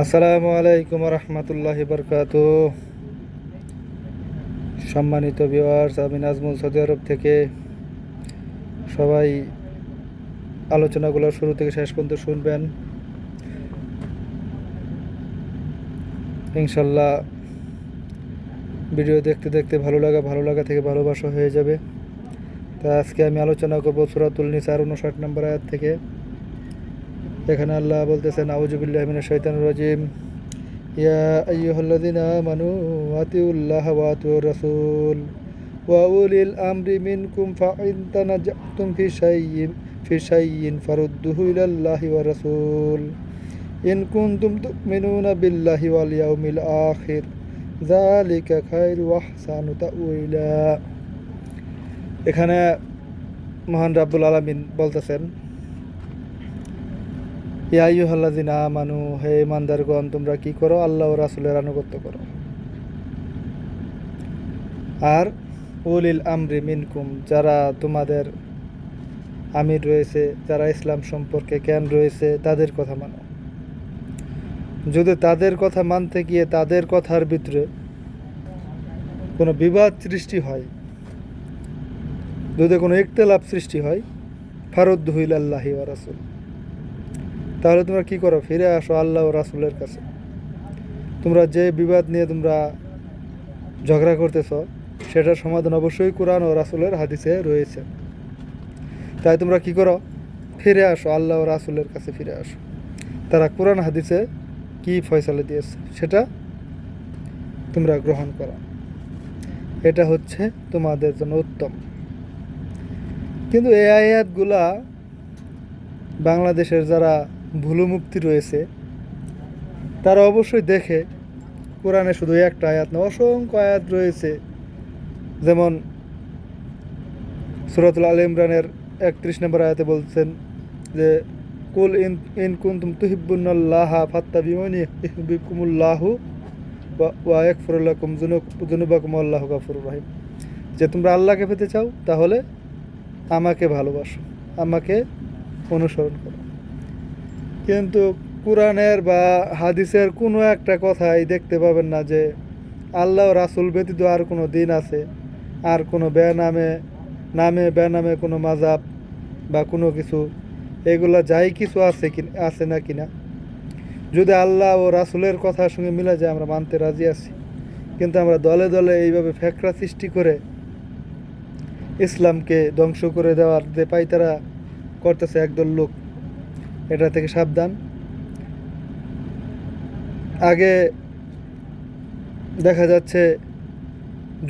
আসসালামু আলাইকুম রহমতুল্লাহি বারকাতুহু। সম্মানিত ভিউয়ার্স, আমি নাজমুল সৌদি আরব থেকে। সবাই আলোচনাগুলো শুরু থেকে শেষ পর্যন্ত শুনবেন ইনশাল্লাহ। ভিডিও দেখতে দেখতে ভালো লাগা থেকে ভালোবাসা হয়ে যাবে। তা আজকে আমি আলোচনা করব সূরাতুল নিসার 59 নম্বর আয়াত থেকে। এখানে আল্লাহ বলতেছেন, আউযু বিল্লাহি মিনাশ শাইতানির রাজিম। ইয়া আইয়ুহাল্লাযীনা আমানু আতিউল্লাহা ওয়া আতিউর রাসূল ওয়া উলিল আমরি মিনকুম ফাইন তানাজাতুম ফি শাইইন ফারুদ্দুহু ইলাল্লাহি ওয়া রাসূল ইন কুনতুম তুমিনুনা বিল্লাহি ওয়াল ইয়াউমিল আখির যালিকা খায়রু ওয়া আহসানু তাউইলা। এখানে মহান রাব্বুল আলামিন বলতেছেন, ইয়া আইয়ুহাল্লাযীনা আমানু, হে ইমানদারগণ, তোমরা কি করো? আল্লাহ ও রাসূলের আনুগত্য করো। আর উলিল আমরি মিনকুম, যারা তোমাদের আমির রয়েছে, যারা ইসলাম সম্পর্কে জ্ঞান রয়েছে, তাদের কথা মানো। যদি তাদের কথা মানতে গিয়ে তাদের কথার ভিতরে কোনো বিবাদ সৃষ্টি হয়, যদি কোনো ইখতিলাফ সৃষ্টি হয়, ফারুদ্দুহু ইলাল্লাহি ওয়া রাসূল, তাহলে তোমরা কি করো? ফিরে আসো আল্লাহ ও রাসূলের কাছে। তোমরা যে বিবাদ নিয়ে তোমরা ঝগড়া করতেছ, সেটার সমাধান অবশ্যই কোরআন ও রাসূলের হাদিসে রয়েছে। তাই তোমরা কি করো? ফিরে আসো আল্লাহ ও রাসূলের কাছে, ফিরে আসো। তারা কোরআন হাদিসে কি ফয়সালা দিয়েছে সেটা তোমরা গ্রহণ করো। এটা হচ্ছে তোমাদের জন্য উত্তম। কিন্তু এই আয়াতগুলা বাংলাদেশের যারা ভুলু মুক্তি রয়েছে, তারা অবশ্যই দেখে কোরআনে শুধু একটা আয়াত না, অসংখ্য আয়াত রয়েছে। যেমন সূরাতুল আল ইমরানের 31 নম্বর আয়াতে বলছেন যে, কুল ইন কুনতুম তুহিব্বুনাল্লাহা ফাত্তাবিউনি ইউহিব্বুকুমুল্লাহু ওয়া ইয়াগফির লাকুম যুনুবাকুম আল্লাহু গফুরুর রহিম। যে তোমরা আল্লাহকে পেতে চাও, তাহলে আমাকে ভালোবাসো, আমাকে অনুসরণ করো। কিন্তু কোরআনের বা হাদিসের কোনো একটা কথাই দেখতে পাবেন না যে আল্লাহ রাসূল ব্যতীত আর কোনো দিন আছে, আর কোনো বেনামে কোনো মাযহাব বা কোনো কিছু, এগুলা যাই কিছু আছে না কিনা, যদি আল্লাহ ও রাসূলের কথার সঙ্গে মিলে যায় আমরা মানতে রাজি আছি। কিন্তু আমরা দলে দলে এইভাবে ফেকরা সৃষ্টি করে ইসলামকে ধ্বংস করে দেওয়ার যে পায়তারা করতেছে একদল লোক, এটা থেকে সাবধান। আগে দেখা যাচ্ছে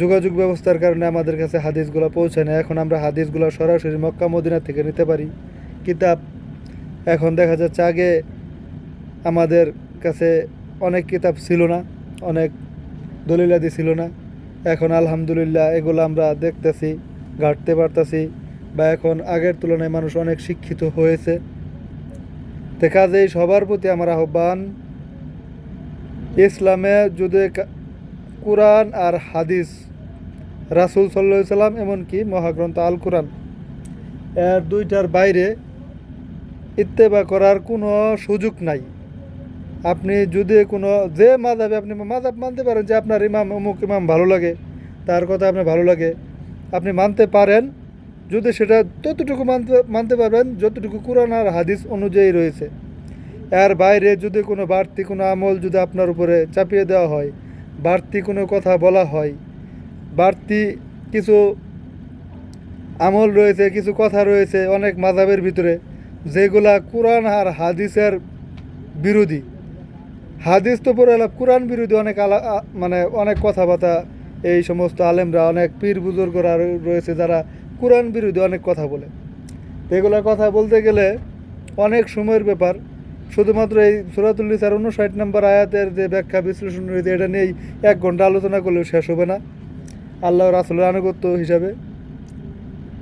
যোগাযোগ ব্যবস্থার কারণে আমাদের কাছে হাদিসগুলো পৌঁছায় না। এখন আমরা হাদিসগুলো সরাসরি মক্কা মদিনা থেকে নিতে পারি, কিতাব। এখন দেখা যাচ্ছে আগে আমাদের কাছে অনেক কিতাব ছিল না, অনেক দলিলাদি ছিল না। এখন আলহামদুলিল্লাহ এগুলো আমরা দেখতেছি, ঘাঁটতে পারতেছি, বা এখন আগের তুলনায় মানুষ অনেক শিক্ষিত হয়েছে। তো কাজেই সবার প্রতি আমার আহ্বান, ইসলামে যদি কোরআন আর হাদিস, রাসূল সাল্লাল্লাহু আলাইহি সাল্লাম, এমনকি মহাগ্রন্থ আল কোরআন, এর দুইটার বাইরে ইত্তেবা করার কোনো সুযোগ নাই। আপনি যদি কোনো যে মাযহাবে আপনি মাযহাব মানতে পারেন, যে আপনার ইমাম অমুক ইমাম ভালো লাগে, তার কথা আপনার ভালো লাগে, আপনি মানতে পারেন, যদি সেটা ততটুকু মানতে পারবেন যতটুকু কোরআন আর হাদিস অনুযায়ী রয়েছে। এর বাইরে যদি কোনো বাড়তি কোনো আমল যদি আপনার উপরে চাপিয়ে দেওয়া হয়, বাড়তি কোনো কথা বলা হয়, বাড়তি কিছু আমল রয়েছে, কিছু কথা রয়েছে অনেক মাযহাবের ভিতরে, যেগুলা কোরআন আর হাদিসের বিরোধী। হাদিস তো পরে কোরআন বিরোধী অনেক মানে অনেক কথাবার্তা, এই সমস্ত আলেমরা, অনেক পীর বুজুর্গরা রয়েছে যারা কোরআন বিরোধী অনেক কথা বলে। এগুলা কথা বলতে গেলে অনেক সময়ের ব্যাপার। শুধুমাত্র এই সূরাতুল নিসার 59 নম্বর আয়াতের যে ব্যাখ্যা বিশ্লেষণ রয়েছে, এটা নিয়েই 1 ঘন্টা আলোচনা করলেও শেষ হবে না আল্লাহ রাসূলের আনুগত্য হিসাবে।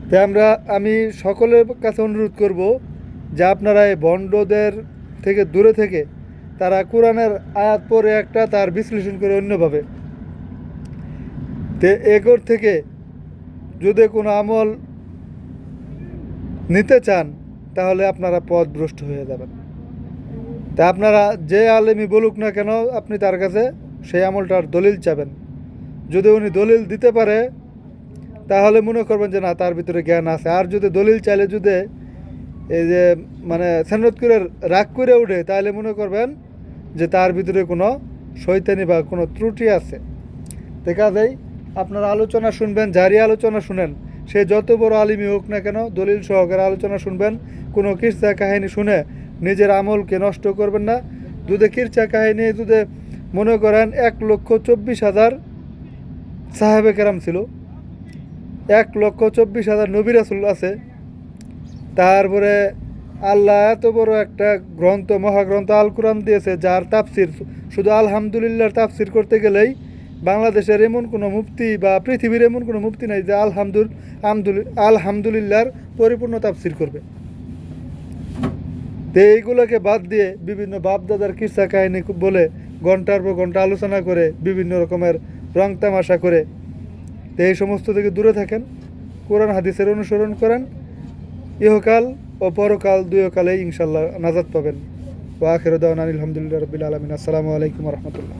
তাই আমি সকলের কাছে অনুরোধ করব যে আপনারা এই ভণ্ডদের থেকে দূরে থেকে, তারা কোরআনের আয়াত পরে একটা তার বিশ্লেষণ করে অন্যভাবে, তে এগোর থেকে যদি কোনো আমল নিতে চান, তাহলে আপনারা পথভ্রষ্ট হয়ে যাবেন। তা আপনারা যে আলেমই বলুক না কেন আপনি তার কাছে সেই আমলটার দলিল চাবেন। যদি উনি দলিল দিতে পারে তাহলে মনে করবেন যে না তার ভিতরে জ্ঞান আছে। আর যদি দলিল চাইলে যদি এই যে মানে সেনত করে রাগ করে উঠে তাহলে মনে করবেন যে তার ভিতরে কোনো শয়তানি বা কোনো ত্রুটি আছে। দেখা যায় আপনারা আলোচনা শুনবেন, যারই আলোচনা শুনেন সে যত বড় আলিমই হোক না কেন দলিল সহকারে আলোচনা শুনবেন। কোনো কিরচা কাহিনী শুনে নিজের আমলকে নষ্ট করবেন না। যদি কিরচা কাহিনী যদি মনে করেন 1,24,000 সাহাবে কেরাম ছিল, 1,24,000 নবী রাসূল আছে, তারপরে আল্লাহ এত বড় একটা গ্রন্থ মহাগ্রন্থ আল কোরআন দিয়েছে যার তাফসির শুধু আলহামদুলিল্লাহর তাফসির করতে গেলেই বাংলাদেশের এমন কোনো মুফতি বা পৃথিবীর এমন কোনো মুফতি নাই যে আলহামদুলিল্লাহর পরিপূর্ণ তাফসির করবে। তো এইগুলোকে বাদ দিয়ে বিভিন্ন বাপদাদার কিসসা কাহিনী বলে ঘন্টার পর ঘন্টা আলোচনা করে বিভিন্ন রকমের রং তামাশা করে, তো এই সমস্ত থেকে দূরে থাকেন, কোরআন হাদিসের অনুসরণ করেন। ইহকাল ও পরকাল দুইকালেই ইনশাল্লাহ নাজাত পাবেন। ওয়া আখিরু দাওয়ানা আলহামদুলিল্লাহি রাব্বিল আলামিন। আসসালামু আলাইকুম ওয়া রাহমাতুল্লাহ।